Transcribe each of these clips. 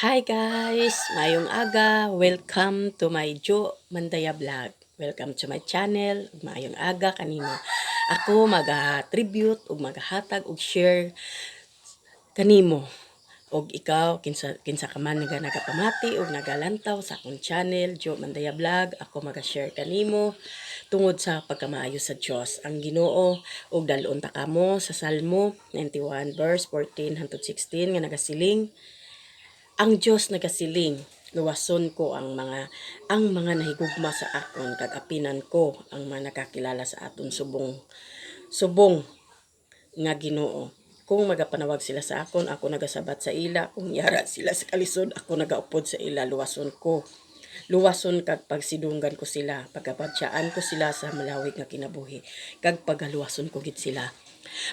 Hi guys! Mayong aga! Welcome to my Jo Mandaya Vlog. Welcome to my channel. Mayong aga kanimo. Ako maga-tribute ug magahatag og share kanimo. Og ikaw kinsa ka man nga nagapamati ug nagalantaw sa akong channel Jo Mandaya Vlog, ako maga-share kanimo tungod sa pagkamaayo sa Dios ang Ginoo ug dalon ta kamo sa Salmo 91 verse 14 hangtod 16 nga nagasiling. Ang Dios nagasiling, luwason ko ang mga nahigugma sa akon kag apinan ko ang mga nakakilala sa aton subong nga Ginoo. Kung magapanawag sila sa akon, ako nagasabat sa ila. Kung yara sila sa kalisod, ako nagaupod sa ila. Luwason ko. Luwason kag pagsidunggan ko sila, pagabadsaan ko sila sa malawig nga kinabuhi, kag pagaluwason ko gid sila.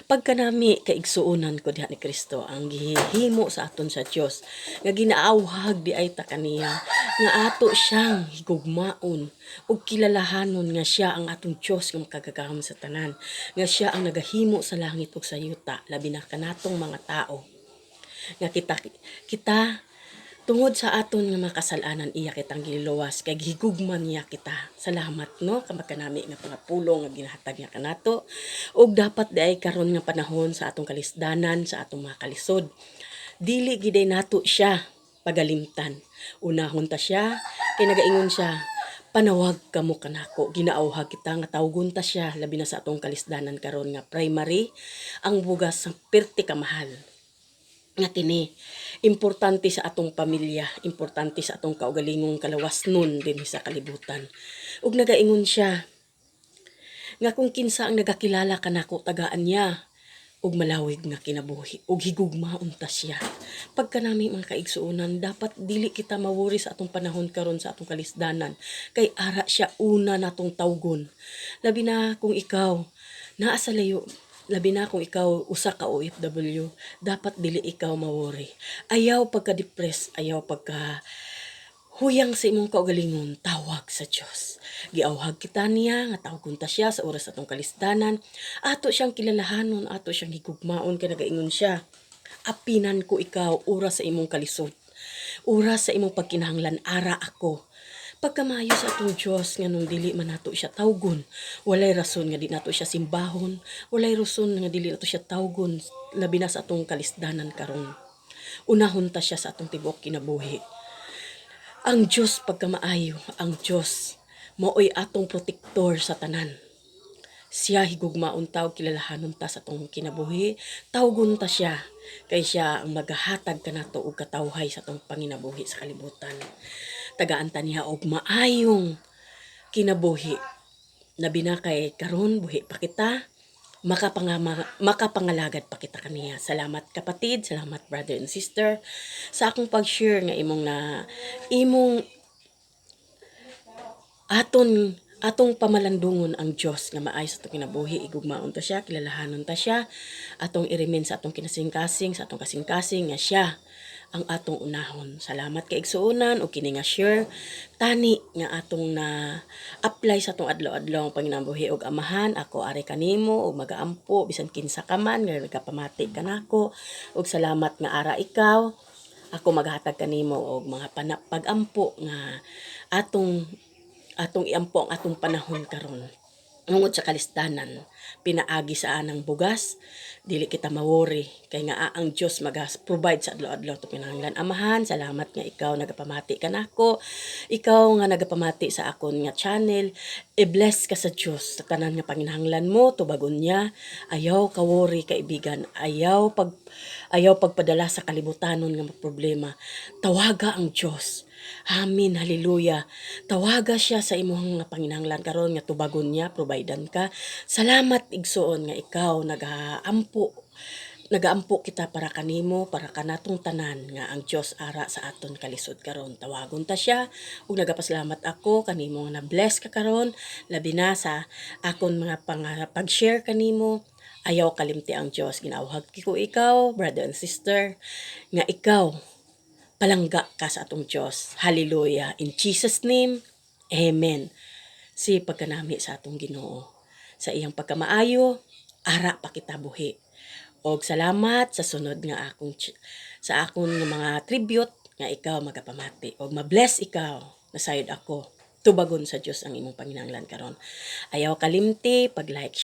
Pagkanami kaigsuonan ko diha ni Kristo ang gihimo sa aton sa Dios nga ginaawhag di ay ta kaniya nga ato siyang higugmaon ug kilalahanon nga siya ang atong Dios nga makagagahom sa tanan, nga siya ang nagahimo sa langit ug sa yuta labi na kanatong mga tao nga kita tungod sa aton nga makasalanan iya kitang gililuwas kay gihigugman niya kita. Salamat no kamagkanami nga pangapulong nga ginahatag niya kanato. Ug dapat diay karon nga panahon sa atong kalisdanan, sa atong mga kalisod. Dili giday nato siya pagalimtan. Unahon ta siya kay nagaingon siya, panawag kamo kanako, ginaawhag kita nga tawgon ta siya labi na sa atong kalisdanan karon nga primary ang bugas sa perti ka mahal nga kini importante sa atong pamilya, importante sa atong kaugalingong kalawasnon dinhi sa kalibutan. Ug nagaingon siya nga kung kinsa ang nagakilala kanako tagaan niya ug malawig nga kinabuhi ug higugmaon ta siya. Pagkanami mga kaigsuonan, dapat dili kita mawori sa atong panahon karon sa atong kalisdanan kay ara siya una natong tawgon. Labi na kung ikaw naa sa layo, labi na kung ikaw usa ka OFW, dapat dili ikaw mawori. Ayaw pagka-depress, ayaw pagka huyang sa imong kaugalingon, tawag sa Dios. Giawhag kita niya nga tawgon ta siya sa oras atong kalisdanan. Ato siyang kilalahanon, ato siyang higugmaon kay nagaingon siya. Apinan ko ikaw oras sa imong kalisod. Oras sa imong pagkinahanglan ara ako. Pagkamayo sa atong Dios nga nung dili man nato siya tawgon, walay rason nga di nato siya simbahon, walay rason nga dili nato siya tawgon labi na sa atong kalisdanan karon. Unahon ta siya sa atong tibuok kinabuhi. Ang Dios pagkamaayo, ang Dios mao'y atong protektor sa tanan. Siya higugmaon taw kilalahanon ta sa atong kinabuhi, tawgon ta siya kay siya ang magahatag kanato og katawhay sa atong panginabuhi sa kalibutan. Tagaan ta niya og maayong kinabuhi. Labi na kay karon buhi pa kita, makapangalagad pa kita kaniya. Salamat kapatid, salamat brother and sister sa akong pag-share nga imong atong pamalandungon ang Dios nga maay sa atong kinabuhi, igugmaon ta siya, kilalahanon ta siya, atong irimin sa atong kinasingkasing, sa atong kasingkasing nga siya ang atong unahon. Salamat kay igsuonan o kini nga share tani nga atong na apply sa atong adlaw-adlaw ang panginabuhi og amahan. Ako ari kanimo og magaampo bisan kinsa ka man nga nagapamati kanako, og salamat nga ara ikaw. Ako maghatag kanimo og mga pag-ampo nga atong iampo ang atong panahon karon. Tungod sa kalisdanan, pinaagi sa anang bugas, dili kita mawori kay nga ang Dios maga-provide sa adlaw-adlaw to pinahanglan. Amahan, salamat nga ikaw nagapamati kanako. Ikaw nga nagapamati sa akon nga channel, i-bless ka sa Dios sa tanan nga panginahanglan mo, tubagon niya. Ayaw ka worry kaibigan, ayaw pagpadala sa kalibutanon nga problema. Tawaga ang Dios. Amen, hallelujah. Tawaga siya sa imong nga panginahanglan karon nga tubagon niya, providean ka. Salamat igsoon nga ikaw nagaampo kita para kanimo, para kanatong tanan nga ang Dios ara sa aton kalisod karon. Tawagon ta siya ug nagapasalamat ako kanimo nga na-bless ka karon labi na sa akon mga pag-share kanimo. Ayaw kalimti ang Dios, ginawhag ko ikaw, brother and sister, nga ikaw palangga ka sa atong Dios. Hallelujah. In Jesus name, amen. Si pagkanami sa atong Ginoo. Sa iyang pagkamaayo, ara pa kita buhi. Og salamat sa sunod nga sa akong mga tribute nga ikaw magapamati o mabless ikaw nasayod ako tubagon sa Dios ang imong panginahanglan karon. Ayaw kalimti pag-like,